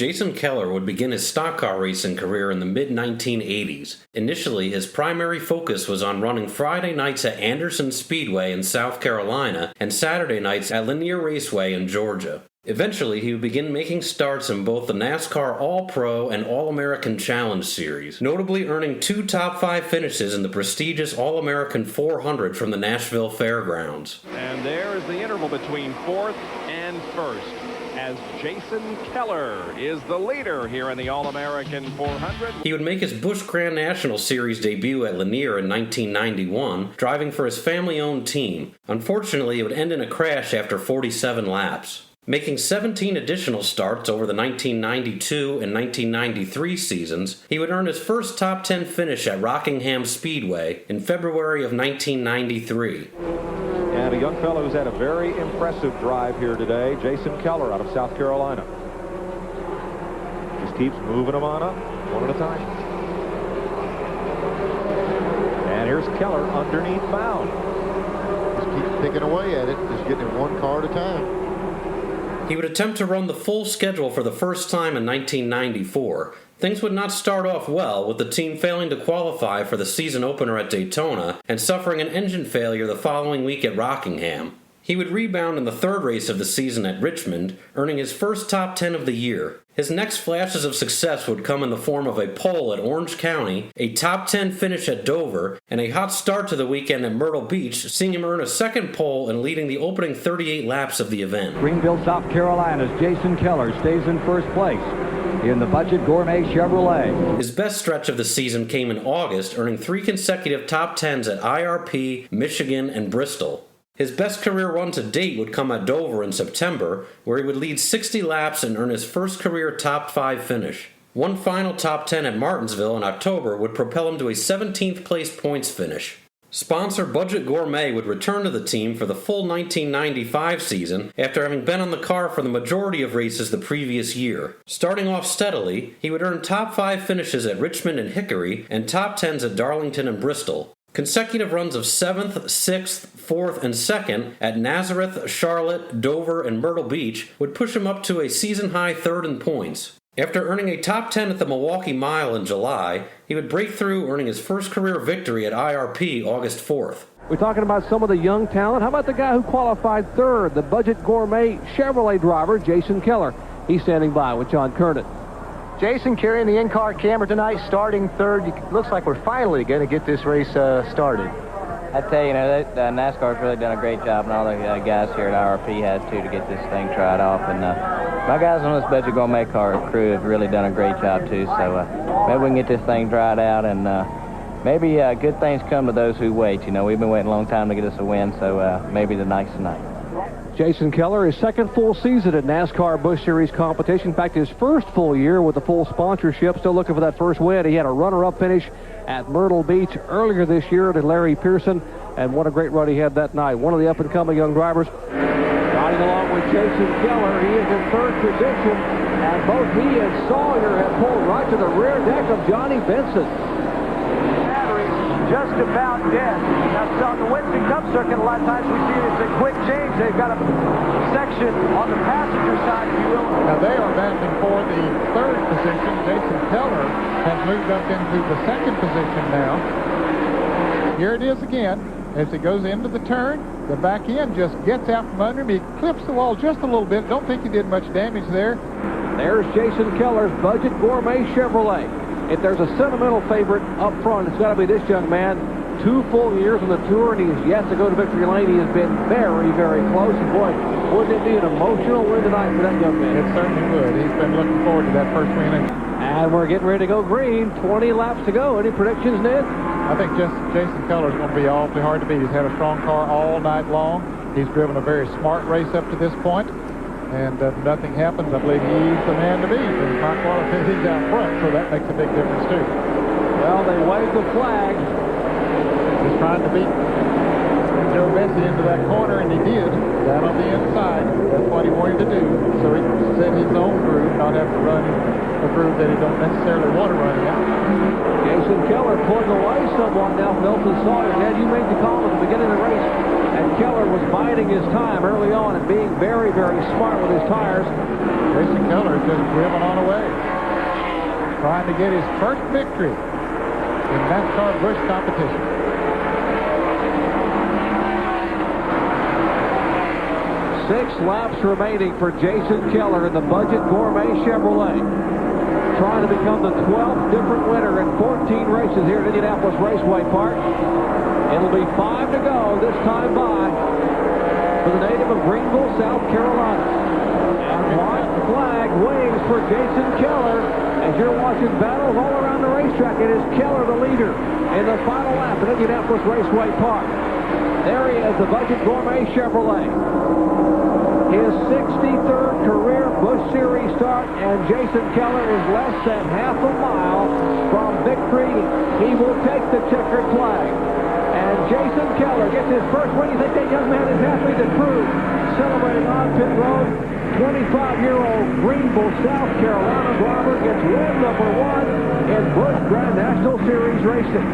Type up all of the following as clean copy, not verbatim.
Jason Keller would begin his stock car racing career in the mid-1980s. Initially, his primary focus was on running Friday nights at Anderson Speedway in South Carolina and Saturday nights at Lanier Raceway in Georgia. Eventually, he would begin making starts in both the NASCAR All-Pro and All-American Challenge Series, notably earning 2 top 5 finishes in the prestigious All-American 400 from the Nashville Fairgrounds. And there is the interval between 4th and 1st. As Jason Keller is the leader here in the All-American 400. He would make his Busch Grand National Series debut at Lanier in 1991, driving for his family-owned team. Unfortunately, it would end in a crash after 47 laps. Making 17 additional starts over the 1992 and 1993 seasons, he would earn his first top 10 finish at Rockingham Speedway in February of 1993. And a young fellow who's had a very impressive drive here today, Jason Keller out of South Carolina. Just keeps moving them on up, one at a time. And here's Keller underneath bound. Just keep picking away at it, just getting it one car at a time. He would attempt to run the full schedule for the first time in 1994. Things would not start off well, with the team failing to qualify for the season opener at Daytona and suffering an engine failure the following week at Rockingham. He would rebound in the third race of the season at Richmond, earning his first top 10 of the year. His next flashes of success would come in the form of a pole at Orange County, a top 10 finish at Dover, and a hot start to the weekend at Myrtle Beach, seeing him earn a second pole and leading the opening 38 laps of the event. Greenville, South Carolina's Jason Keller stays in first place in the Budget Gourmet Chevrolet. His best stretch of the season came in August, earning 3 consecutive top 10s at IRP, Michigan, and Bristol. His best career run to date would come at Dover in September, where he would lead 60 laps and earn his first career top 5 finish. One final top 10 at Martinsville in October would propel him to a 17th place points finish. Sponsor Budget Gourmet would return to the team for the full 1995 season after having been on the car for the majority of races the previous year. Starting off steadily, he would earn top 5 finishes at Richmond and Hickory and top 10s at Darlington and Bristol. Consecutive runs of 7th, 6th, 4th, and 2nd at Nazareth, Charlotte, Dover, and Myrtle Beach would push him up to a season-high 3rd in points. After earning a top 10 at the Milwaukee Mile in July, he would break through, earning his first career victory at IRP August 4th. We're talking about some of the young talent. How about the guy who qualified 3rd, the Budget Gourmet Chevrolet driver, Jason Keller? He's standing by with John Kernan. Jason carrying the in-car camera tonight, starting 3rd. Looks like we're finally going to get this race started. I tell you, NASCAR's really done a great job, and all the guys here at IRP has too, to get this thing tried off. And my guys on this Budget Gourmet car crew have really done a great job too. So maybe we can get this thing dried out, and maybe good things come to those who wait. You know, we've been waiting a long time to get us a win, so maybe the night's tonight. Jason Keller, his second full season at NASCAR Busch Series competition. In fact, his first full year with the full sponsorship. Still looking for that first win. He had a runner-up finish at Myrtle Beach earlier this year to Larry Pearson, and what a great run he had that night. One of the up-and-coming young drivers. Riding along with Jason Keller, he is in 3rd position, and both he and Sawyer have pulled right to the rear deck of Johnny Benson. Just about dead. Now, so on the Winston Cup circuit, a lot of times we see it's a quick change. They've got a section on the passenger side, if you will. Now, they are battling for the 3rd position. Jason Keller has moved up into the 2nd position now. Here it is again. As it goes into the turn, the back end just gets out from under him. He clips the wall just a little bit. Don't think he did much damage there. There's Jason Keller's Budget Gourmet Chevrolet. If there's a sentimental favorite up front, it's got to be this young man. 2 full years on the tour, and he has yet to go to victory lane. He has been very, very close. And boy, wouldn't it be an emotional win tonight for that young man? It certainly would. He's been looking forward to that first win. And we're getting ready to go green. 20 laps to go. Any predictions, Ned? I think Jason Keller is going to be awfully hard to beat. He's had a strong car all night long. He's driven a very smart race up to this point. And if nothing happens, I believe he's the man to beat. And my car says he's out front, so that makes a big difference too. Well, they waved the flag. He's trying to beat Joe Bessie into that corner, and he did, down on the inside. That's what he wanted to do. So he set his own groove, not have to run a groove that he don't necessarily want to run in. Jason Keller pulling away somewhat now from Nelson Sawyer. Ned, you made the call at the beginning of the race. And Keller was biding his time early on and being very, very smart with his tires. Jason Keller just driven on away, trying to get his first victory in NASCAR Busch competition. Six laps remaining for Jason Keller in the Budget Gourmet Chevrolet. Trying to become the 12th different winner in 14 races here at Indianapolis Raceway Park. It'll be 5 to go this time by for the native of Greenville, South Carolina. And white flag waves for Jason Keller as you're watching battles all around the racetrack. It is Keller the leader in the final lap at Indianapolis Raceway Park. There he is, the Budget Gourmet Chevrolet. His 63rd career Busch Series start, and Jason Keller is less than half a mile from victory. He will take the checkered flag. And Jason Keller gets his first win. You think that young man is happy to prove, celebrating on pit road. 25-year-old Greenville, South Carolina driver gets win number 1 in Busch Grand National Series racing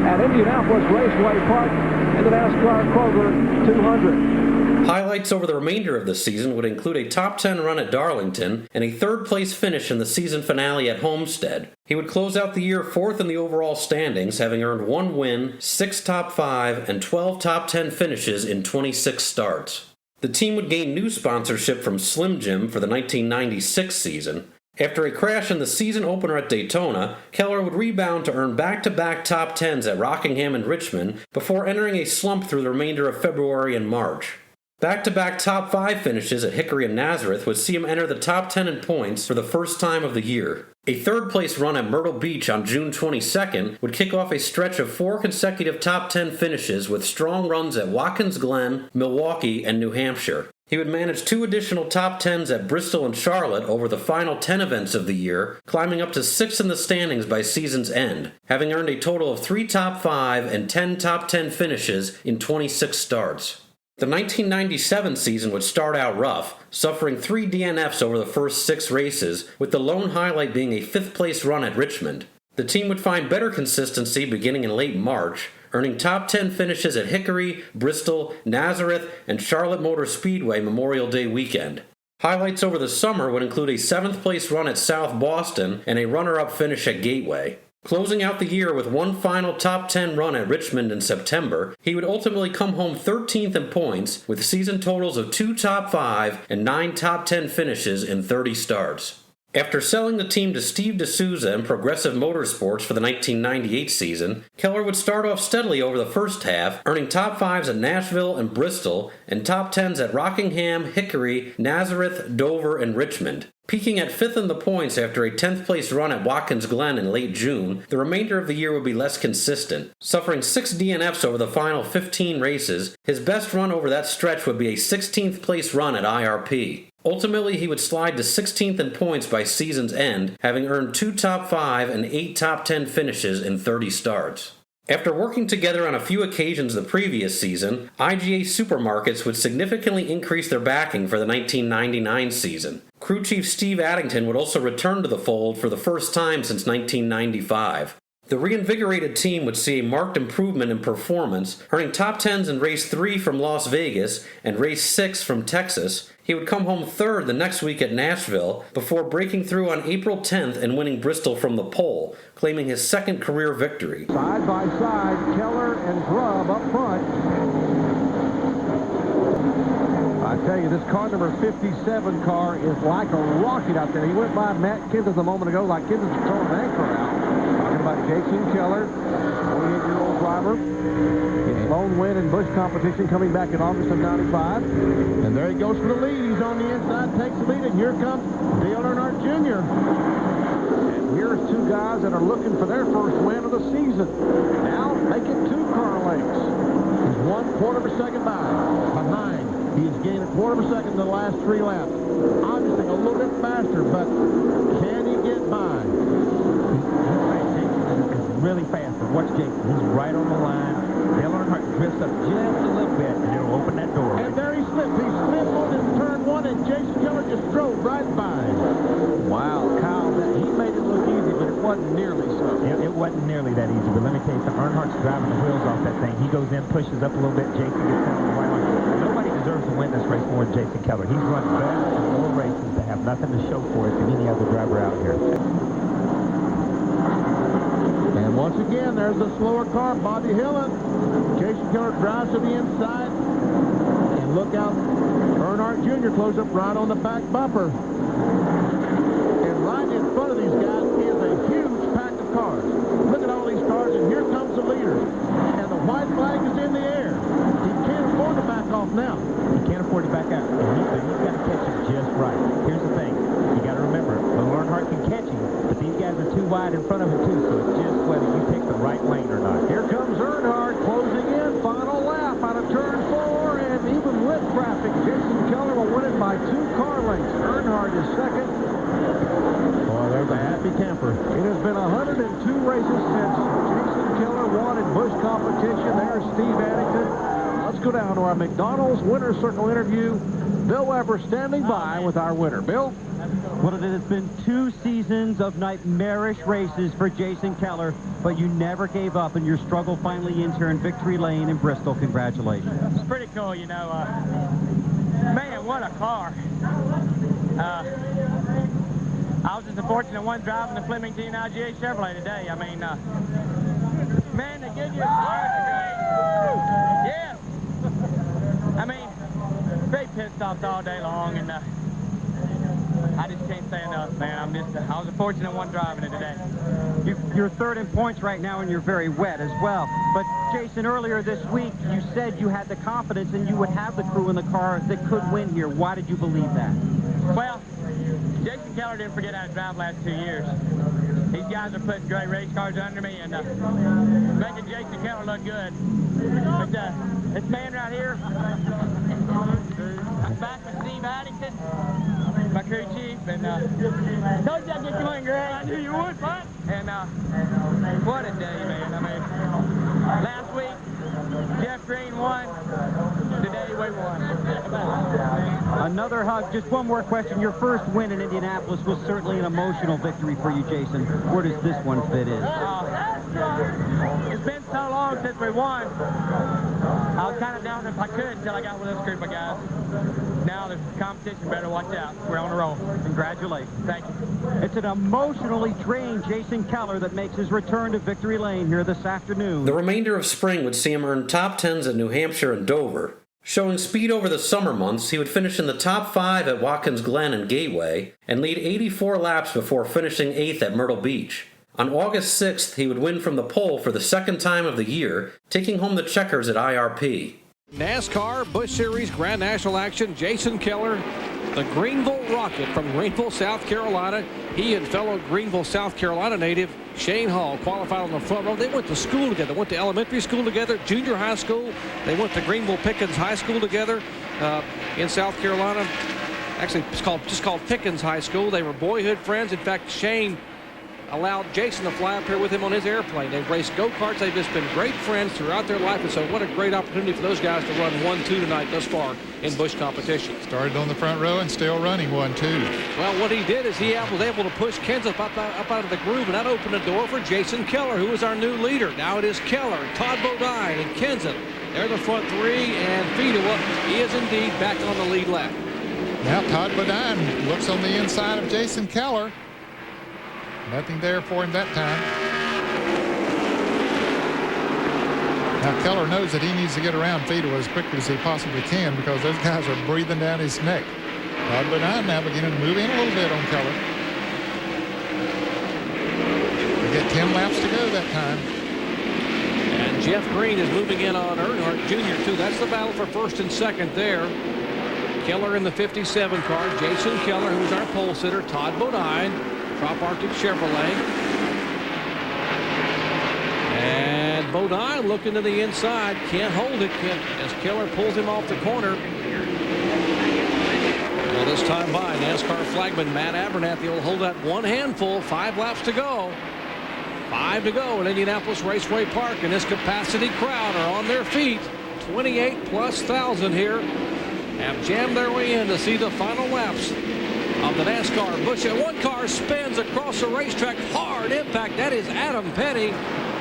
at Indianapolis Raceway Park in the NASCAR Kroger 200. Highlights over the remainder of the season would include a top 10 run at Darlington and a third-place finish in the season finale at Homestead. He would close out the year 4th in the overall standings, having earned 1 win, 6 top 5, and 12 top 10 finishes in 26 starts. The team would gain new sponsorship from Slim Jim for the 1996 season. After a crash in the season opener at Daytona, Keller would rebound to earn back-to-back top 10s at Rockingham and Richmond before entering a slump through the remainder of February and March. Back-to-back top 5 finishes at Hickory and Nazareth would see him enter the top 10 in points for the first time of the year. A third-place run at Myrtle Beach on June 22nd would kick off a stretch of 4 consecutive top 10 finishes with strong runs at Watkins Glen, Milwaukee, and New Hampshire. He would manage 2 additional top 10s at Bristol and Charlotte over the final 10 events of the year, climbing up to 6th in the standings by season's end, having earned a total of 3 top 5 and 10 top 10 finishes in 26 starts. The 1997 season would start out rough, suffering 3 DNFs over the first 6 races, with the lone highlight being a 5th-place run at Richmond. The team would find better consistency beginning in late March, earning top 10 finishes at Hickory, Bristol, Nazareth, and Charlotte Motor Speedway Memorial Day weekend. Highlights over the summer would include a 7th-place run at South Boston and a runner-up finish at Gateway. Closing out the year with 1 final top 10 run at Richmond in September, he would ultimately come home 13th in points with season totals of 2 top 5 and 9 top 10 finishes in 30 starts. After selling the team to Steve D'Souza and Progressive Motorsports for the 1998 season, Keller would start off steadily over the first half, earning top 5s at Nashville and Bristol and top 10s at Rockingham, Hickory, Nazareth, Dover, and Richmond. Peaking at 5th in the points after a 10th place run at Watkins Glen in late June, the remainder of the year would be less consistent. Suffering 6 DNFs over the final 15 races, his best run over that stretch would be a 16th place run at IRP. Ultimately, he would slide to 16th in points by season's end, having earned 2 top 5 and 8 top 10 finishes in 30 starts. After working together on a few occasions the previous season, IGA Supermarkets would significantly increase their backing for the 1999 season. Crew chief Steve Addington would also return to the fold for the first time since 1995. The reinvigorated team would see a marked improvement in performance, earning top 10s in race 3 from Las Vegas and race 6 from Texas. He would come home 3rd the next week at Nashville before breaking through on April 10th and winning Bristol from the pole, claiming his 2nd career victory. Side by side, Keller and Grubb up front. I tell you, this car number 57 car is like a rocket out there. He went by Matt Kenseth a moment ago like Kenseth was throwing an anchor out. Talking about Jason Keller, 28-year-old driver. His lone win in Busch competition coming back in August of '95. And there he goes for the lead. He's on the inside, takes the lead, and here comes Dale Earnhardt Jr. And here's 2 guys that are looking for their first win of the season. Now making 2 car lengths. He's 1/4 of a second behind. He has gained 1/4 of a second in the last 3 laps. Obviously a little bit faster, but can he get by? He's really fast. But watch Jason. He's right on the line. Dale Earnhardt drifts up just a little bit, and he'll open that door. And there he slipped. He slipped on in turn 1, and Jason Keller just drove right by. Wow, Kyle, he made it look easy, but it wasn't nearly so. It wasn't nearly that easy, but let me tell you something. Earnhardt's driving the wheels off that thing. He goes in, pushes up a little bit. Jason gets down on the white line. Nobody deserves to win this race more than Jason Keller. He's run better and more races to have nothing to show for it than any other driver out here. And once again, there's a slower car, Bobby Hillin. Jason Keller drives to the inside. And look out, Earnhardt Jr. close up right on the back bumper. And right in front of these guys is a huge pack of cars. Look at all these cars, and here comes the leader. And the white flag is in the air. He can't afford to back off now. He can't afford to back out. But he's got to catch him just right. Here's the thing. You got to remember, Earnhardt can catch him, but these guys are too wide in front of him, too, so it's just whether you pick the right lane or not. Here comes Earnhardt closing in. Final lap out of turn 4, and even with traffic, Jason Keller will win it by 2 car lengths. Earnhardt is second. Boy, there's a happy camper. It has been 102 races since Jason Keller won in Busch competition. There's Steve Addington. Let's go down to our McDonald's Winner's Circle interview. Bill Weber standing by with our winner. Bill? Well, it has been 2 seasons of nightmarish races for Jason Keller, but you never gave up, and your struggle finally ends here in Victory Lane in Bristol. Congratulations. It's pretty cool, you know. Man, what a car. I was just a fortunate one driving the Fleming Team IGA Chevrolet today. I mean, man, they give you a car. Yes. I mean, great pit stops all day long, and I just can't say enough, man. I was a fortunate one driving it today. You're third in points right now, and you're very wet as well. But, Jason, earlier this week, you said you had the confidence and you would have the crew in the car that could win here. Why did you believe that? Well, Jason Keller didn't forget how to drive the last 2 years. These guys are putting great race cars under me and making Jason Keller look good. But this man right here, I'm back with Steve Addington, my crew chief, and told you I'd get you one, Greg. I knew you would, bud. And what a day, man. I mean, last week, Jeff Green won. Today, we won. Another hug. Just one more question. Your first win in Indianapolis was certainly an emotional victory for you, Jason. Where does this one fit in? It's been so long since we won. I was kind of down if I could until I got with this group of guys. Now the competition better watch out. We're on a roll. Congratulations. Thank you. It's an emotionally drained Jason Keller that makes his return to Victory Lane here this afternoon. The remainder of spring would see him earn top 10s at New Hampshire and Dover. Showing speed over the summer months, he would finish in the top 5 at Watkins Glen and Gateway, and lead 84 laps before finishing 8th at Myrtle Beach. On August 6th, he would win from the pole for the 2nd time of the year, taking home the checkers at IRP. NASCAR Busch Series Grand National action, Jason Keller, the Greenville Rocket from Greenville, South Carolina. He and fellow Greenville, South Carolina native Shane Hall qualified on the front row. They went to school together, went to elementary school together, junior high school. They went to Greenville Pickens High School together in South Carolina. Actually, it's just called Pickens High School. They were boyhood friends. In fact, Shane allowed Jason to fly up here with him on his airplane. They've raced go-karts. They've just been great friends throughout their life, and so what a great opportunity for those guys to run 1-2 tonight thus far in Busch competition. Started on the front row and still running 1-2. Well, what he did is he was able to push Kenseth up out of the groove, and that opened the door for Jason Keller, who is our new leader. Now it is Keller, Todd Bodine, and Kenseth. They're the front 3, and Fedewa is indeed back on the lead lap. Now Todd Bodine looks on the inside of Jason Keller. Nothing there for him that time. Now Keller knows that he needs to get around Fedewa as quickly as he possibly can because those guys are breathing down his neck. Todd Bodine now beginning to move in a little bit on Keller. We get 10 laps to go that time. And Jeff Green is moving in on Earnhardt Jr. too. That's the battle for first and second there. Keller in the 57 car. Jason Keller, who's our pole sitter. Todd Bodine, Trop Arctic Chevrolet. And Bodine looking to the inside. Can't hold it as Keller pulls him off the corner. Well, this time by NASCAR flagman Matt Abernathy will hold that one handful. 5 laps to go. 5 to go at Indianapolis Raceway Park, and this capacity crowd are on their feet. 28,000+ here have jammed their way in to see the final laps of the NASCAR Busch. And one car spins across the racetrack. Hard impact. That is Adam Petty,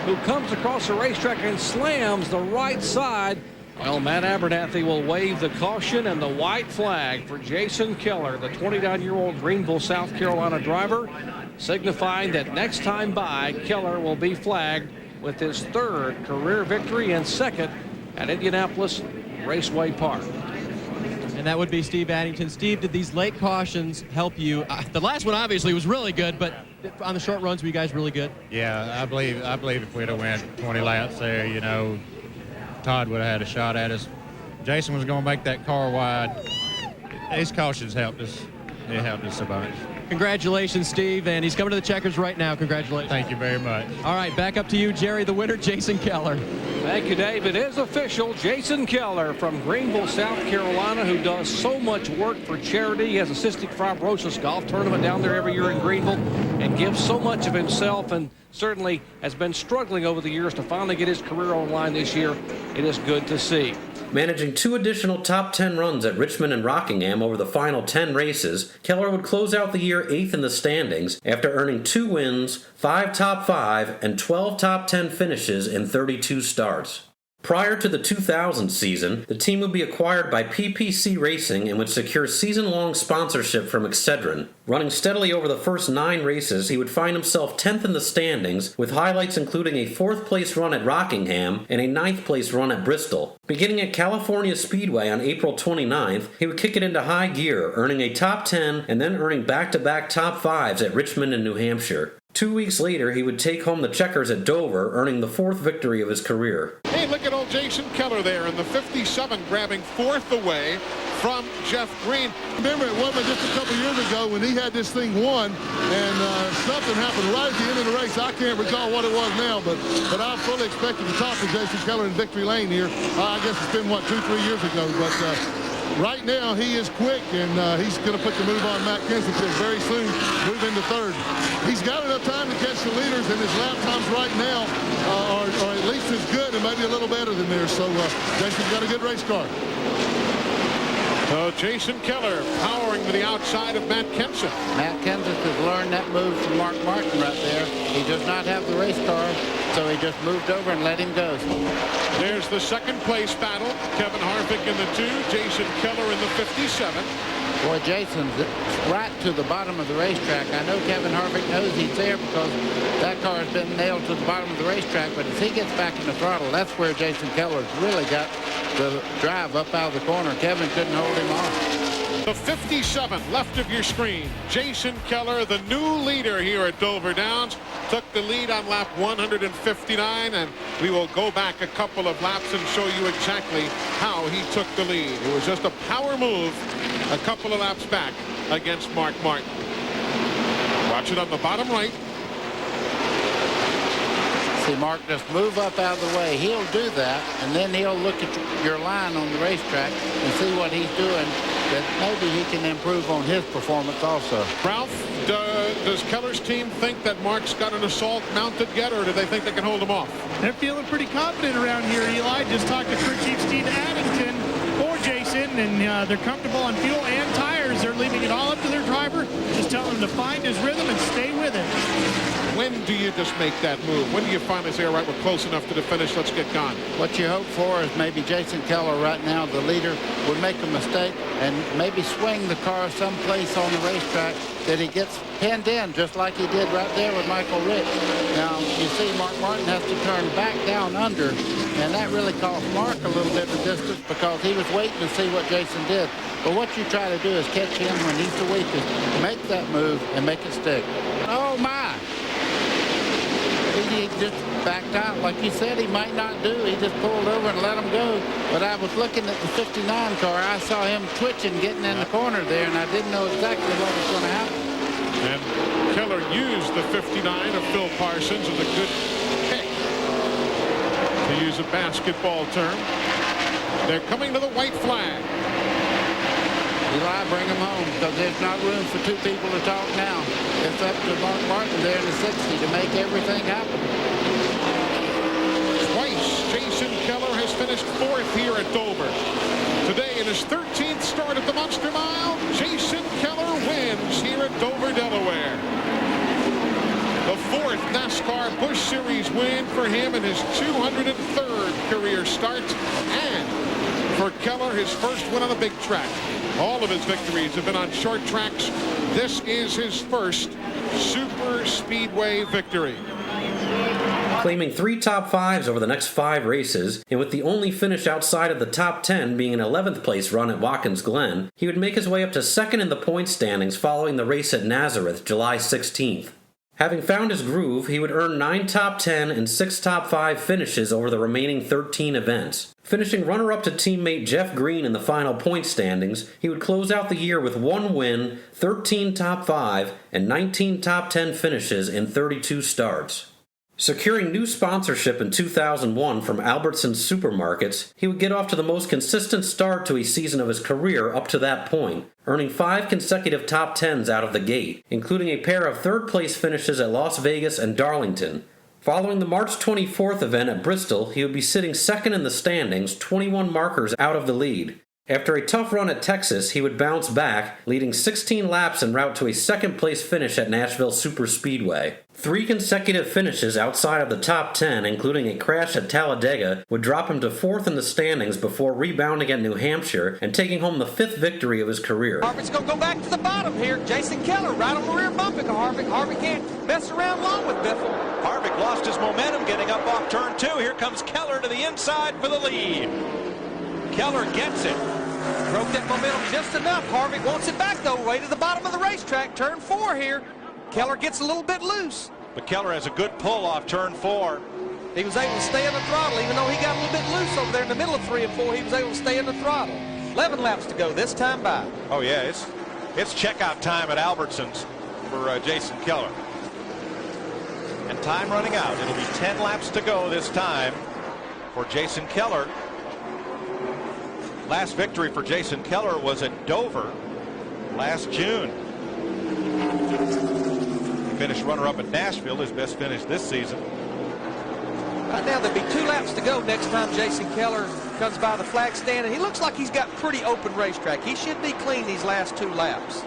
who comes across the racetrack and slams the right side. Well, Matt Abernathy will wave the caution and the white flag for Jason Keller, the 29-year-old Greenville, South Carolina driver, signifying that next time by, Keller will be flagged with his third career victory and second at Indianapolis Raceway Park. And that would be Steve Addington. Steve, did these late cautions help you? The last one obviously was really good, but on the short runs, were you guys really good? Yeah, I believe if we'd have went 20 laps there, you know, Todd would have had a shot at us. Jason was going to make that car wide. These cautions helped us. It helped us a bunch. Congratulations, Steve, and he's coming to the checkers right now. Congratulations. Thank you very much. All right, back up to you, Jerry, the winner, Jason Keller. Thank you, Dave. It is official. Jason Keller from Greenville, South Carolina, who does so much work for charity. He has a cystic fibrosis golf tournament down there every year in Greenville and gives so much of himself, and certainly has been struggling over the years to finally get his career on line this year. It is good to see. Managing 2 additional top 10 runs at Richmond and Rockingham over the final 10 races, Keller would close out the year 8th in the standings after earning 2 wins, 5 top 5, and 12 top 10 finishes in 32 starts. Prior to the 2000 season, the team would be acquired by PPC Racing and would secure season-long sponsorship from Excedrin. Running steadily over the first 9 races, he would find himself 10th in the standings, with highlights including a 4th-place run at Rockingham and a 9th-place run at Bristol. Beginning at California Speedway on April 29th, he would kick it into high gear, earning a top 10 and then earning back-to-back top 5s at Richmond and New Hampshire. 2 weeks later, he would take home the checkers at Dover, earning the 4th victory of his career. Hey, look at old Jason Keller there in the 57, grabbing 4th away from Jeff Green. Remember, it wasn't just a couple years ago when he had this thing won, and something happened right at the end of the race. I can't recall what it was now, but I fully expected to talk to Jason Keller in victory lane here. I guess it's been, 2-3 years ago, but right now he is quick, and he's going to put the move on Matt Kensington very soon, move into 3rd. He's got enough time to catch the leaders, and his lap times right now are at least as good and maybe a little better than theirs. So Jason's got a good race car. So Jason Keller powering to the outside of Matt Kenseth. Matt Kenseth has learned that move from Mark Martin right there. He does not have the race car, so he just moved over and let him go. There's the 2nd place battle. Kevin Harvick in the 2, Jason Keller in the 57. Boy, Jason's right to the bottom of the racetrack. I know Kevin Harvick knows he's there because that car has been nailed to the bottom of the racetrack, but as he gets back in the throttle, that's where Jason Keller's really got the drive up out of the corner. Kevin couldn't hold him off. The 57 left of your screen. Jason Keller, the new leader here at Dover Downs, took the lead on lap 159, and we will go back a couple of laps and show you exactly how he took the lead. It was just a power move a couple of laps back against Mark Martin. Watch it on the bottom right. See Mark just move up out of the way. He'll do that, and then he'll look at your line on the racetrack and see what he's doing, that maybe he can improve on his performance also. Ralph, does Keller's team think that Mark's got an assault mounted yet, or do they think they can hold him off? They're feeling pretty confident around here, Eli. Just talked to crew chief Steve Addington for Jason, and they're comfortable on fuel and tires. They're leaving it all up to their driver. Just tell him to find his rhythm and stay with it. When do you just make that move? When do you finally say, all right, we're close enough to the finish, let's get gone? What you hope for is maybe Jason Keller right now, the leader, would make a mistake and maybe swing the car someplace on the racetrack that he gets pinned in, just like he did right there with Michael Rich. Now, you see Mark Martin has to turn back down under, and that really cost Mark a little bit of distance because he was waiting to see what Jason did. But what you try to do is catch him when he's the weakest, make that move, and make it stick. Oh, my! He just backed out. Like you said, he might not do. He just pulled over and let him go. But I was looking at the 59 car. I saw him twitching, getting in the corner there, and I didn't know exactly what was going to happen. And Keller used the 59 of Phil Parsons as a good pick, to use a basketball term. They're coming to the white flag. Eli, bring him home, because there's not room for 2 people to talk now. It's up to Mark Martin there in the 60 to make everything happen. Twice, Jason Keller has finished 4th here at Dover. Today, in his 13th start at the Monster Mile, Jason Keller wins NASCAR Busch Series win for him in his 203rd career start. And for Keller, his first win on a big track. All of his victories have been on short tracks. This is his first super speedway victory. Claiming 3 top 5s over the next 5 races, and with the only finish outside of the top 10 being an 11th place run at Watkins Glen, he would make his way up to second in the point standings following the race at Nazareth July 16th. Having found his groove, he would earn 9 top 10 and 6 top 5 finishes over the remaining 13 events. Finishing runner-up to teammate Jeff Green in the final point standings, he would close out the year with 1 win, 13 top 5, and 19 top 10 finishes in 32 starts. Securing new sponsorship in 2001 from Albertsons Supermarkets, he would get off to the most consistent start to a season of his career up to that point, earning 5 consecutive top 10s out of the gate, including a pair of third-place finishes at Las Vegas and Darlington. Following the March 24th event at Bristol, he would be sitting second in the standings, 21 markers out of the lead. After a tough run at Texas, he would bounce back, leading 16 laps en route to a second-place finish at Nashville Superspeedway. 3 consecutive finishes outside of the top 10, including a crash at Talladega, would drop him to 4th in the standings before rebounding at New Hampshire and taking home the 5th victory of his career. Harvick's going to go back to the bottom here. Jason Keller right on the rear bumping Harvick. Harvick can't mess around long with Biffle. Harvick lost his momentum getting up off turn 2. Here comes Keller to the inside for the lead. Keller gets it. Broke that momentum just enough. Harvick wants it back, though, way to the bottom of the racetrack. Turn 4 here. Keller gets a little bit loose. But Keller has a good pull off turn 4. He was able to stay in the throttle, even though he got a little bit loose over there in the middle of 3 and 4. He was able to stay in the throttle. 11 laps to go this time by. Oh, yeah, it's checkout time at Albertsons for Jason Keller. And time running out. It'll be 10 laps to go this time for Jason Keller. Last victory for Jason Keller was at Dover last June. He finished runner-up at Nashville, his best finish this season. Right now there'll be 2 laps to go next time Jason Keller comes by the flag stand, and he looks like he's got pretty open racetrack. He should be clean these last 2 laps.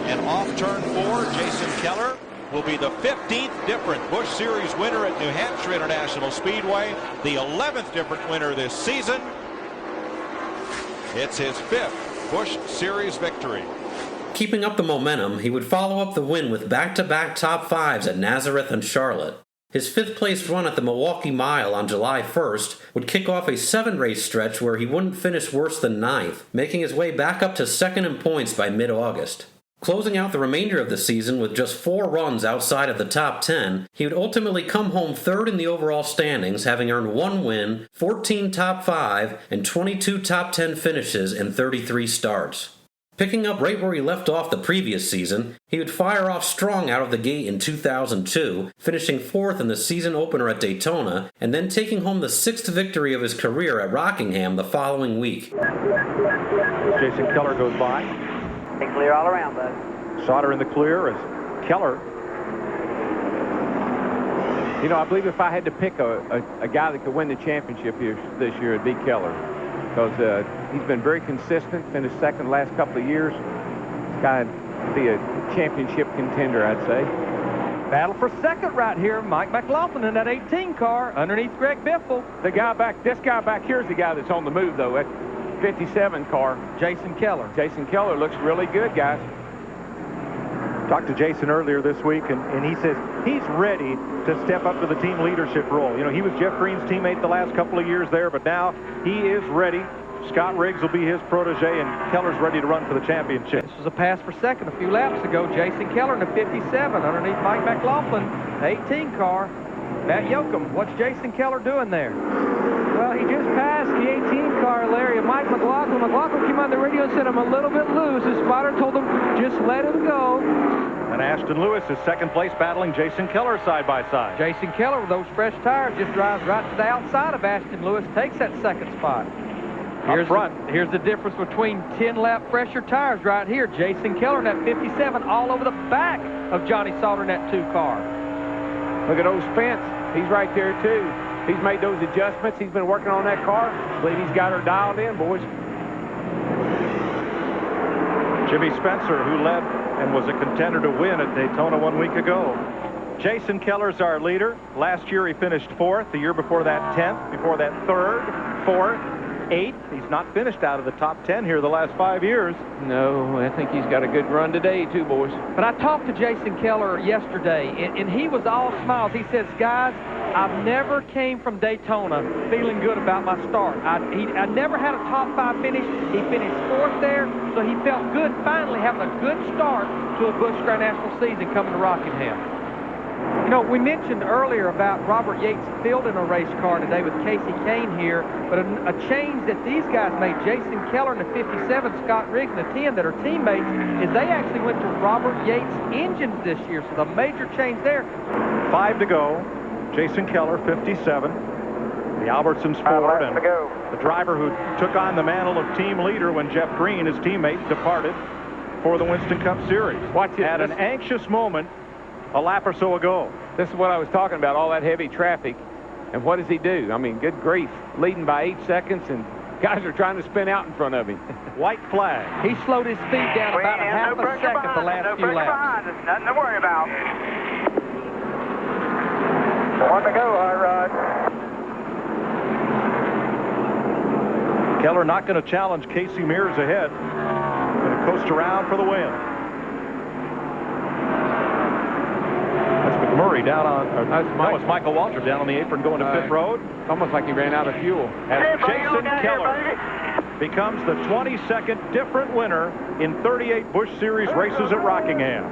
And off turn 4, Jason Keller will be the 15th different Busch Series winner at New Hampshire International Speedway, the 11th different winner this season. It's his 5th Busch Series victory. Keeping up the momentum, he would follow up the win with back-to-back top 5s at Nazareth and Charlotte. His 5th-place run at the Milwaukee Mile on July 1st would kick off a 7-race stretch where he wouldn't finish worse than 9th, making his way back up to second in points by mid-August. Closing out the remainder of the season with just 4 runs outside of the top 10, he would ultimately come home 3rd in the overall standings, having earned 1 win, 14 top 5, and 22 top 10 finishes in 33 starts. Picking up right where he left off the previous season, he would fire off strong out of the gate in 2002, finishing 4th in the season opener at Daytona, and then taking home the 6th victory of his career at Rockingham the following week. Jason Keller goes by. Clear all around, bud. Sauter in the clear as Keller. You know, I believe if I had to pick a guy that could win the championship this year, it'd be Keller. Because he's been very consistent, finished second the last couple of years. This guy would be a championship contender, I'd say. Battle for second right here. Mike McLaughlin in that 18 car underneath Greg Biffle. This guy back here is the guy that's on the move, though. That 57 car. Jason Keller. Jason Keller looks really good, guys. Talked to Jason earlier this week, and he says he's ready to step up to the team leadership role. You know, he was Jeff Green's teammate the last couple of years there, but now he is ready. Scott Riggs will be his protege, and Keller's ready to run for the championship. This was a pass for second a few laps ago. Jason Keller in the 57 underneath Mike McLaughlin, 18 car. Matt Yoakum, what's Jason Keller doing there? Well, he just passed the 18 car, Larry, and Mike McLaughlin. McLaughlin came on the radio and said, I'm a little bit loose. His spotter told him, just let him go. And Ashton Lewis is second place, battling Jason Keller side by side. Jason Keller with those fresh tires just drives right to the outside of Ashton Lewis, takes that second spot. Here's the difference between 10-lap fresher tires right here. Jason Keller in that 57 all over the back of Johnny Sauter in that 2 car. Look at old Spence. He's right there, too. He's made those adjustments. He's been working on that car. I believe he's got her dialed in, boys. Jimmy Spencer, who led and was a contender to win at Daytona 1 week ago. Jason Keller's our leader. Last year he finished 4th. The year before that 10th. Before that 3rd, 4th, 8th. He's not finished out of the top 10 here the last 5 years. No, I think he's got a good run today, too, boys. But I talked to Jason Keller yesterday, and he was all smiles. He says, guys, I've never came from Daytona feeling good about my start. I never had a top 5 finish. He finished 4th there, so he felt good finally having a good start to a Busch Grand National season coming to Rockingham. You know, we mentioned earlier about Robert Yates fielding a race car today with Casey Kane here, but a change that these guys made, Jason Keller in the 57, Scott Riggs in the 10 that are teammates, is they actually went to Robert Yates engines this year, so the major change there. 5 to go. Jason Keller, 57. The Albertsons Ford, and the driver who took on the mantle of team leader when Jeff Green, his teammate, departed for the Winston Cup Series. Watch it. At an anxious moment a lap or so ago. This is what I was talking about, all that heavy traffic. And what does he do? I mean, good grief. Leading by 8 seconds, and guys are trying to spin out in front of him. White flag. He slowed his speed down about a half a second the last few laps. Nothing to worry about. 1 to go, High Rod. Keller not going to challenge Casey Mears ahead. Going to coast around for the win. Murray down on, no, it's Michael Walter down on the apron going to pit road. It's almost like he ran out of fuel. As Jason Keller becomes the 22nd different winner in 38 Busch Series races at Rockingham.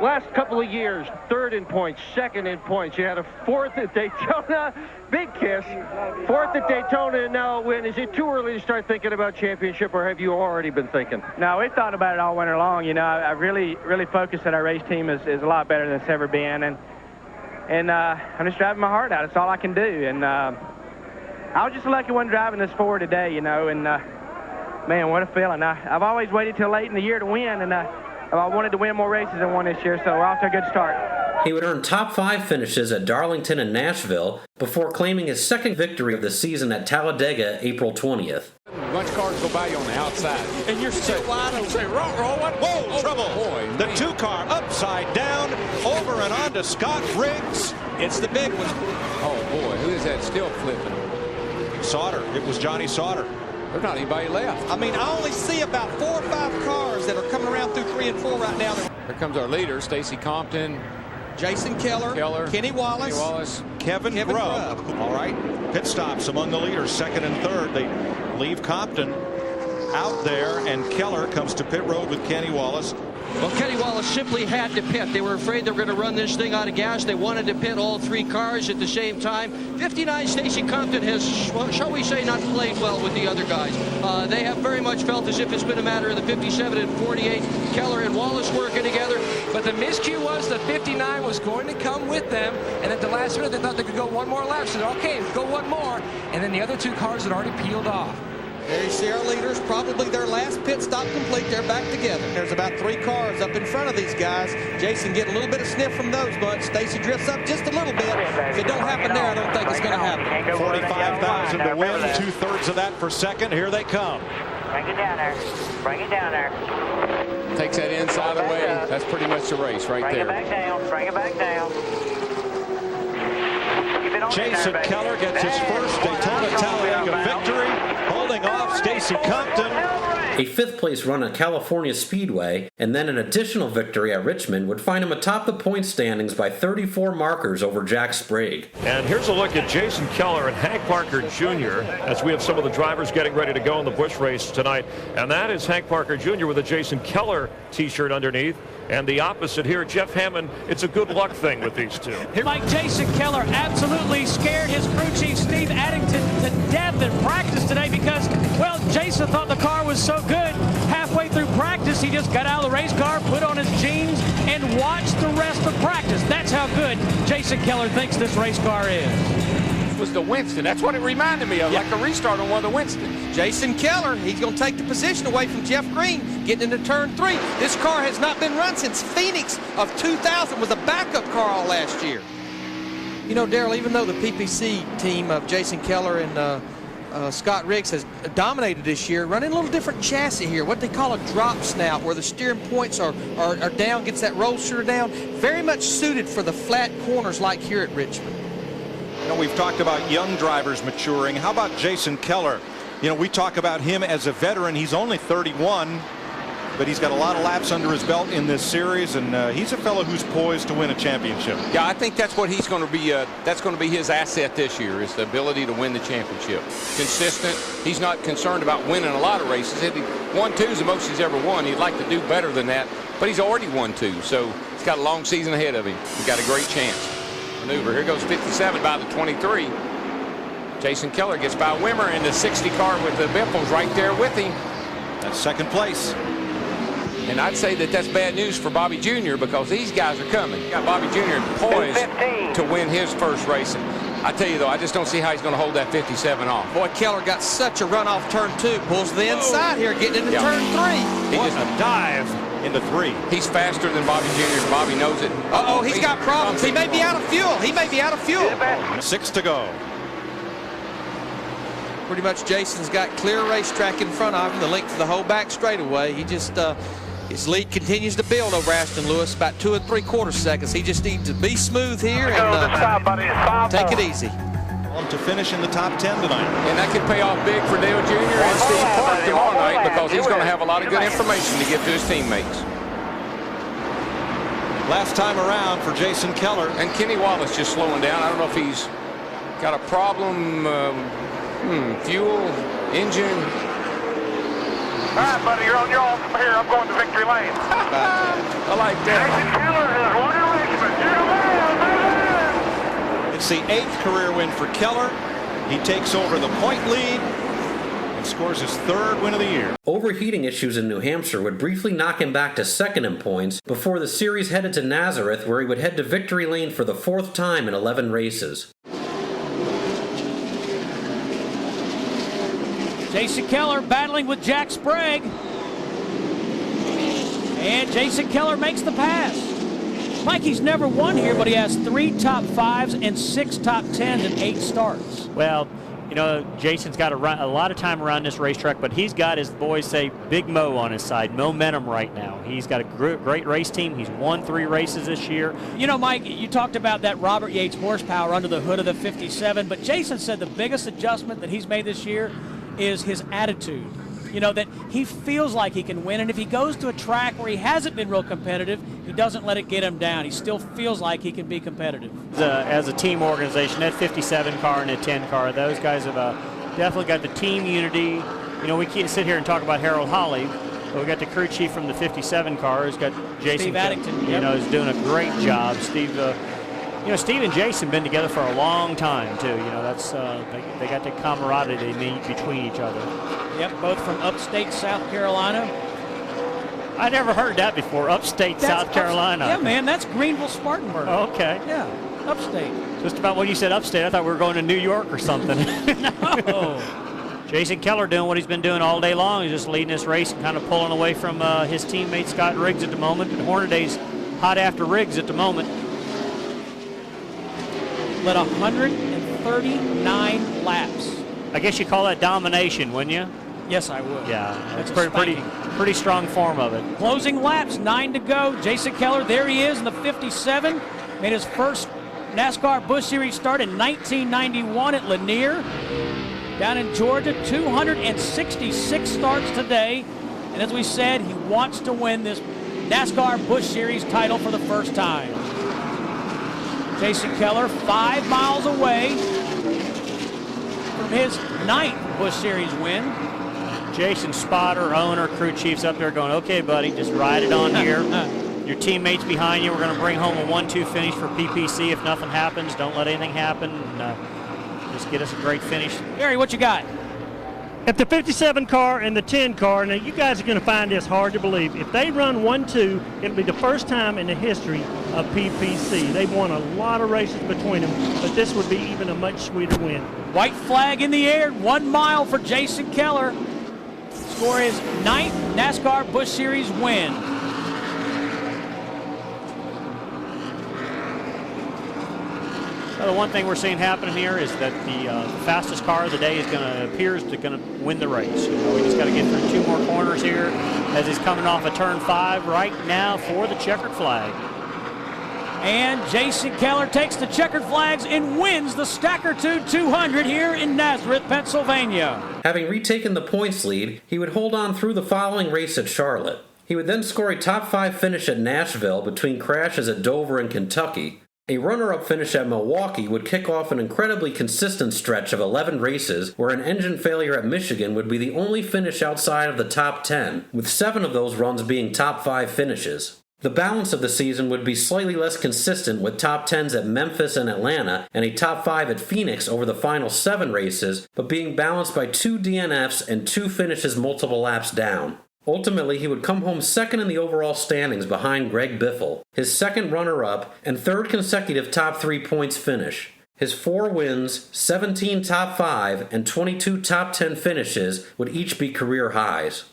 Last couple of years, 3rd in points, 2nd in points. You had a 4th at Daytona, big kiss. 4th at Daytona, and now a win. Is it too early to start thinking about championship, or have you already been thinking? No, we've thought about it all winter long. You know, I really focused that our race team is a lot better than it's ever been, and I'm just driving my heart out. It's all I can do, and I was just lucky one driving this Ford today, you know, and man, what a feeling. I've always waited till late in the year to win, and I wanted to win more races than one this year, so we're off to a good start. He would earn top 5 finishes at Darlington and Nashville before claiming his second victory of the season at Talladega April 20th. Bunch of cars go by you on the outside, and you're still wide open. Say, whoa, trouble. Boy, the 2-car upside down, over and on to Scott Riggs. It's the big one. Oh, boy, who is that still flipping? Sauter. It was Johnny Sauter. There's not anybody left. I mean, I only see about 4 or 5 cars that are coming around through 3 and 4 right now. Here comes our leader, Stacy Compton. Jason Keller, Kenny Wallace, Kevin Grubb. All right, pit stops among the leaders, 2nd and 3rd. They leave Compton out there, and Keller comes to pit road with Kenny Wallace. Well, Kenny Wallace simply had to pit. They were afraid they were going to run this thing out of gas. They wanted to pit all 3 cars at the same time. 59 Stacy Compton has, shall we say, not played well with the other guys. They have very much felt as if it's been a matter of the 57 and 48. Keller and Wallace working together. But the miscue was the 59 was going to come with them, and at the last minute they thought they could go 1 more lap. So they said, okay, go 1 more. And then the other 2 cars had already peeled off. There you see our leaders, probably their last pit stop complete. They're back together. There's about 3 cars up in front of these guys. Jason get a little bit of sniff from those, but Stacy drifts up just a little bit. If it don't happen there, I don't think it's going to happen. 45,000 to win, 2/3 of that for second. Here they come. Bring it down there. Bring it down there. Takes that inside away. That's pretty much the race right there. Bring it back down. Bring it back down. Jason Keller gets his first Daytona Talladega victory, holding off Stacy Compton. A 5th place run at California Speedway, and then an additional victory at Richmond would find him atop the point standings by 34 markers over Jack Sprague. And here's a look at Jason Keller and Hank Parker Jr. as we have some of the drivers getting ready to go in the Busch race tonight. And that is Hank Parker Jr. with a Jason Keller t-shirt underneath. And the opposite here, Jeff Hammond. It's a good luck thing with these two. Like Jason Keller absolutely scared his crew chief Steve Addington to death in practice today because, well, Jason thought the car was so good. Halfway through practice, he just got out of the race car, put on his jeans, and watched the rest of practice. That's how good Jason Keller thinks this race car is. Was the Winston. That's what it reminded me of, like a restart on one of the Winstons. Jason Keller, he's going to take the position away from Jeff Green, getting into turn 3. This car has not been run since Phoenix of 2000, was a backup car all last year. You know, Darrell, even though the PPC team of Jason Keller and Scott Riggs has dominated this year, running a little different chassis here, what they call a drop snout, where the steering points are down, gets that roll shooter down. Very much suited for the flat corners like here at Richmond. You know, we've talked about young drivers maturing. How about Jason Keller? You know, we talk about him as a veteran. He's only 31. But he's got a lot of laps under his belt in this series, and he's a fellow who's poised to win a championship. Yeah, I think that's what he's going to be. That's going to be his asset this year, is the ability to win the championship. Consistent. He's not concerned about winning a lot of races. If he won 2 is the most he's ever won. He'd like to do better than that, but he's already won 2, so he's got a long season ahead of him. He's got a great chance. Maneuver. Here goes 57 by the 23. Jason Keller gets by Wimmer in the 60 car with the Biffles right there with him. That's second place. And I'd say that that's bad news for Bobby Jr. because these guys are coming. You got Bobby Jr. poised to win his first race. I tell you, though, I just don't see how he's going to hold that 57 off. Boy, Keller got such a run off turn 2. Pulls to the inside here, getting into turn 3. He just a dive into 3. He's faster than Bobby Jr. Bobby knows it. Uh-oh, he's got problems. He may be out of fuel. 6 to go. Pretty much Jason's got clear racetrack in front of him, the length of the whole back straightaway. He just... his lead continues to build over Ashton Lewis, about 2 3/4 seconds. He just needs to be smooth here and take it easy. To finish in the top 10 tonight. And that could pay off big for Dale Jr. and Steve Clark tomorrow night because he's going to have a lot of good information to give to his teammates. Last time around for Jason Keller. And Kenny Wallace just slowing down. I don't know if he's got a problem, fuel, engine. All right, buddy, you're on your own from here. I'm going to victory lane. I like that. Jason Keller has won at Richmond. You're the man, It's the 8th career win for Keller. He takes over the point lead and scores his 3rd win of the year. Overheating issues in New Hampshire would briefly knock him back to 2nd in points before the series headed to Nazareth, where he would head to victory lane for the 4th time in 11 races. Jason Keller battling with Jack Sprague. And Jason Keller makes the pass. Mikey's never won here, but he has 3 top 5s and 6 top 10s in 8 starts. Well, you know, Jason's got a lot of time around this racetrack, but he's got, as the boys say, Big Mo on his side, momentum right now. He's got a great race team. He's won 3 races this year. You know, Mike, you talked about that Robert Yates horsepower under the hood of the 57, but Jason said the biggest adjustment that he's made this year is his attitude. You know, that he feels like he can win, and if he goes to a track where he hasn't been real competitive, he doesn't let it get him down. He still feels like he can be competitive. As a team organization, that 57 car and that 10 car, those guys have definitely got the team unity. You know, we can't sit here and talk about Harold Holly, but we got the crew chief from the 57 car who's got Jason. Steve Addington. You know, is doing a great job. Steve, you know, Steve and Jason been together for a long time too. You know, that's they got the camaraderie they need between each other. Yep, both from upstate South Carolina. I never heard that before. Upstate South Carolina. Yeah, man, that's Greenville, Spartanburg. Oh, okay. Yeah, upstate. Just about when you said upstate, I thought we were going to New York or something. No. Jason Keller doing what he's been doing all day long. He's just leading this race and kind of pulling away from his teammate Scott Riggs at the moment. And Hornaday's hot after Riggs at the moment. Led 139 laps. I guess you call that domination, wouldn't you? Yes, I would. Yeah, that's pretty strong form of it. Closing laps, 9 to go. Jason Keller, there he is in the 57. Made his first NASCAR Busch Series start in 1991 at Lanier. Down in Georgia, 266 starts today. And as we said, he wants to win this NASCAR Busch Series title for the first time. Jason Keller, 5 miles away from his 9th Busch Series win. Jason spotter, owner, crew chief's up there going, okay, buddy, just ride it on here. Your teammates behind you. We're going to bring home a 1-2 finish for PPC. If nothing happens, don't let anything happen. Just get us a great finish. Gary, what you got? If the 57 car and the 10 car, now you guys are going to find this hard to believe. If they run 1-2, it'll be the first time in the history of PPC. They've won a lot of races between them, but this would be even a much sweeter win. White flag in the air, 1 mile for Jason Keller. Score his 9th NASCAR Busch Series win. Well, the one thing we're seeing happening here is that the fastest car of the day appears to win the race. We just got to get through 2 more corners here as he's coming off of turn 5 right now for the checkered flag. And Jason Keller takes the checkered flags and wins the Stackertude 200 here in Nazareth, Pennsylvania. Having retaken the points lead, he would hold on through the following race at Charlotte. He would then score a top 5 finish at Nashville between crashes at Dover and Kentucky. A runner-up finish at Milwaukee would kick off an incredibly consistent stretch of 11 races where an engine failure at Michigan would be the only finish outside of the top 10, with 7 of those runs being top 5 finishes. The balance of the season would be slightly less consistent, with top 10s at Memphis and Atlanta and a top 5 at Phoenix over the final 7 races, but being balanced by 2 DNFs and 2 finishes multiple laps down. Ultimately, he would come home second in the overall standings behind Greg Biffle, his second runner-up and 3rd consecutive top 3 points finish. His 4 wins, 17 top 5, and 22 top 10 finishes would each be career highs.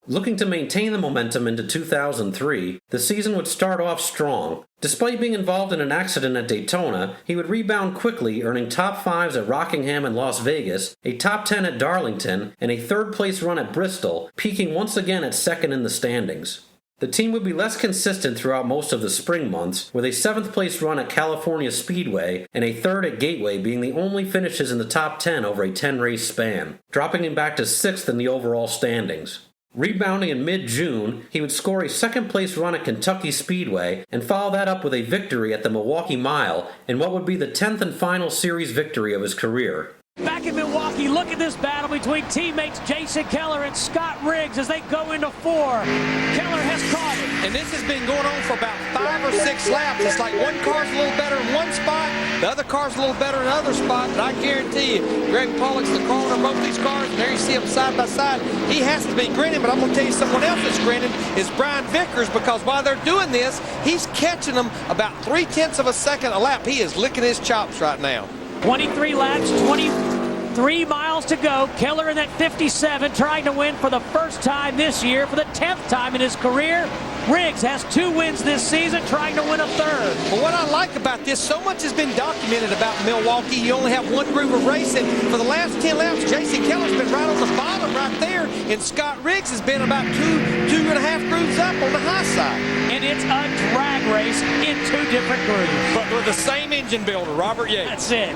Looking to maintain the momentum into 2003, the season would start off strong. Despite being involved in an accident at Daytona, he would rebound quickly, earning top 5s at Rockingham and Las Vegas, a top 10 at Darlington, and a 3rd place run at Bristol, peaking once again at 2nd in the standings. The team would be less consistent throughout most of the spring months, with a 7th place run at California Speedway and a 3rd at Gateway being the only finishes in the top 10 over a 10-race span, dropping him back to 6th in the overall standings. Rebounding in mid-June, he would score a 2nd place run at Kentucky Speedway and follow that up with a victory at the Milwaukee Mile in what would be the 10th and final series victory of his career. Back in Milwaukee, look at this battle between teammates Jason Keller and Scott Riggs as they go into 4. Keller has caught it. And this has been going on for about 5 or 6 laps. It's like one car's a little better in one spot, the other car's a little better in another spot, but I guarantee you, Greg Pollock's the car owner of both these cars, and there you see them side by side. He has to be grinning, but I'm going to tell you someone else that's grinning is Brian Vickers, because while they're doing this, he's catching them about 0.3 of a second a lap. He is licking his chops right now. 23 laps, 23 miles to go. Keller in that 57 trying to win for the first time this year, for the 10th time in his career. Riggs has 2 wins this season, trying to win a 3rd. But what I like about this, so much has been documented about Milwaukee. You only have one group of racing. For the last 10 laps, Jason Keller's been right on the bottom right there, and Scott Riggs has been about 2.5 grooves up on the high side. And it's a drag race in 2 different grooves. But with the same engine builder, Robert Yates. That's it.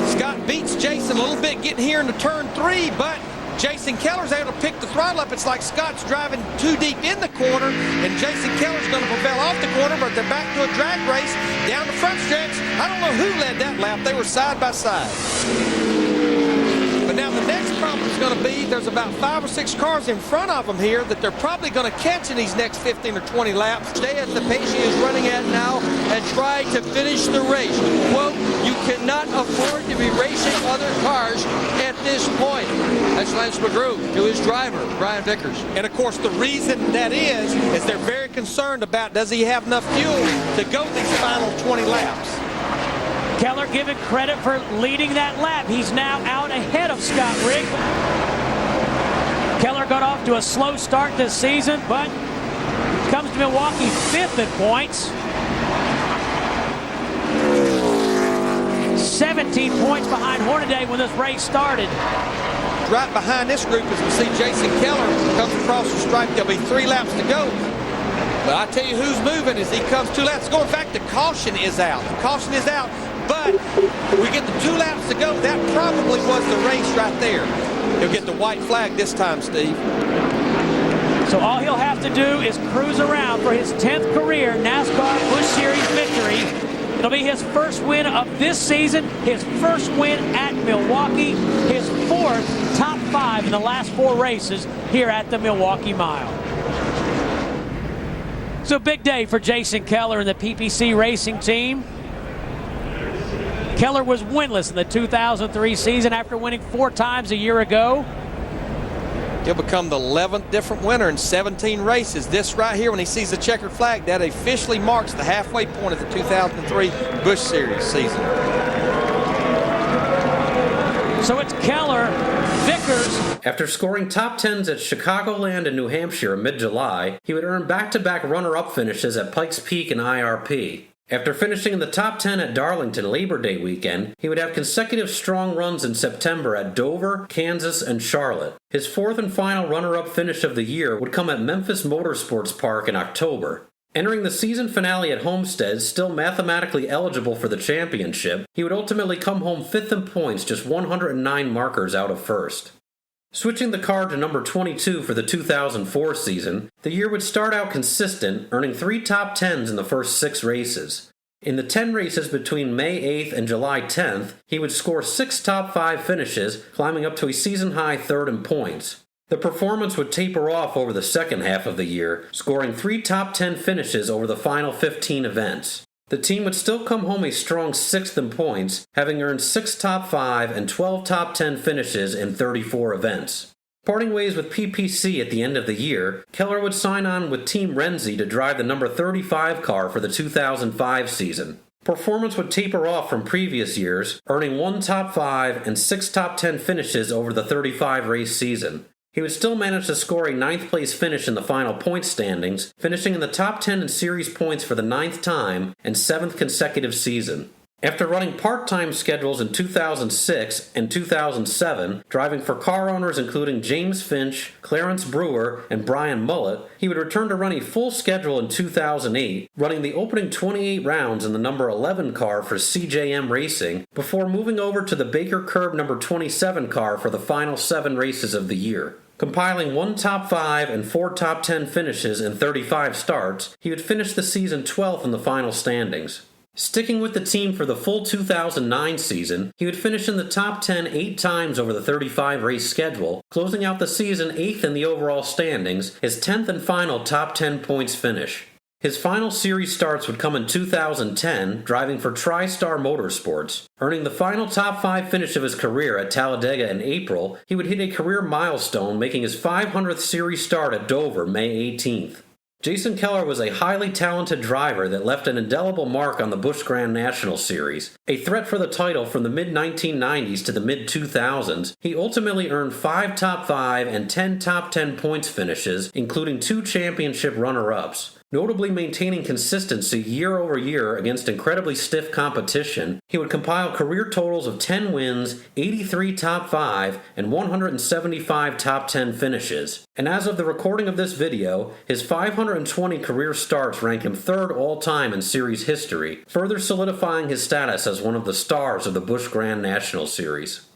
Scott beats Jason a little bit getting here into turn 3, but Jason Keller's able to pick the throttle up. It's like Scott's driving too deep in the corner, and Jason Keller's going to propel off the corner, but they're back to a drag race down the front stretch. I don't know who led that lap. They were side by side. But now the next problem is going to be there's about 5 or 6 cars in front of them here that they're probably going to catch in these next 15 or 20 laps. Stay at the pace he is running at now and try to finish the race. Quote, you cannot afford to be racing other cars at this point. That's Lance McGrew to his driver, Brian Vickers. And of course, the reason that is they're very concerned about does he have enough fuel to go these final 20 laps. Keller given credit for leading that lap. He's now out ahead of Scott Riggs. Keller got off to a slow start this season, but comes to Milwaukee 5th in points. 17 points behind Hornaday when this race started. Right behind this group, as we see Jason Keller comes across the stripe. There'll be 3 laps to go. But I tell you who's moving as he comes 2 laps to go. In fact, the caution is out. The caution is out. But we get the 2 laps to go. That probably was the race right there. He'll get the white flag this time, Steve. So all he'll have to do is cruise around for his 10th career NASCAR Busch Series victory. It'll be his first win of this season, his first win at Milwaukee, his 4th top 5 in the last 4 races here at the Milwaukee Mile. So a big day for Jason Keller and the PPC Racing team. Keller was winless in the 2003 season after winning 4 times a year ago. He'll become the 11th different winner in 17 races. This right here, when he sees the checkered flag, that officially marks the halfway point of the 2003 Busch Series season. So it's Keller, Vickers. After scoring top 10s at Chicagoland and New Hampshire in mid-July, he would earn back-to-back runner-up finishes at Pikes Peak and IRP. After finishing in the top 10 at Darlington Labor Day weekend, he would have consecutive strong runs in September at Dover, Kansas, and Charlotte. His fourth and final runner-up finish of the year would come at Memphis Motorsports Park in October. Entering the season finale at Homestead, still mathematically eligible for the championship, he would ultimately come home fifth in points, just 109 markers out of first. Switching the car to number 22 for the 2004 season, the year would start out consistent, earning 3 top 10s in the first 6 races. In the 10 races between May 8th and July 10th, he would score 6 top 5 finishes, climbing up to a season-high third in points. The performance would taper off over the second half of the year, scoring 3 top 10 finishes over the final 15 events. The team would still come home a strong 6th in points, having earned 6 top 5 and 12 top 10 finishes in 34 events. Parting ways with PPC at the end of the year, Keller would sign on with Team Renzi to drive the number 35 car for the 2005 season. Performance would taper off from previous years, earning 1 top 5 and 6 top 10 finishes over the 35 race season. He would still manage to score a 9th place finish in the final point standings, finishing in the top 10 in series points for the 9th time and 7th consecutive season. After running part-time schedules in 2006 and 2007, driving for car owners including James Finch, Clarence Brewer, and Brian Mullet, he would return to run a full schedule in 2008, running the opening 28 rounds in the number 11 car for CJM Racing, before moving over to the Baker Curb number 27 car for the final 7 races of the year. Compiling 1 top 5 and 4 top 10 finishes in 35 starts, he would finish the season 12th in the final standings. Sticking with the team for the full 2009 season, he would finish in the top 10 8 times over the 35 race schedule, closing out the season 8th in the overall standings, his 10th and final top 10 points finish. His final series starts would come in 2010, driving for TriStar Motorsports. Earning the final top 5 finish of his career at Talladega in April, he would hit a career milestone, making his 500th series start at Dover May 18th. Jason Keller was a highly talented driver that left an indelible mark on the Busch Grand National Series. A threat for the title from the mid-1990s to the mid-2000s, he ultimately earned 5 top 5 and 10 top 10 points finishes, including 2 championship runner-ups. Notably maintaining consistency year over year against incredibly stiff competition, he would compile career totals of 10 wins, 83 top 5, and 175 top 10 finishes. And as of the recording of this video, his 520 career starts rank him 3rd all-time in series history, further solidifying his status as one of the stars of the Busch Grand National Series.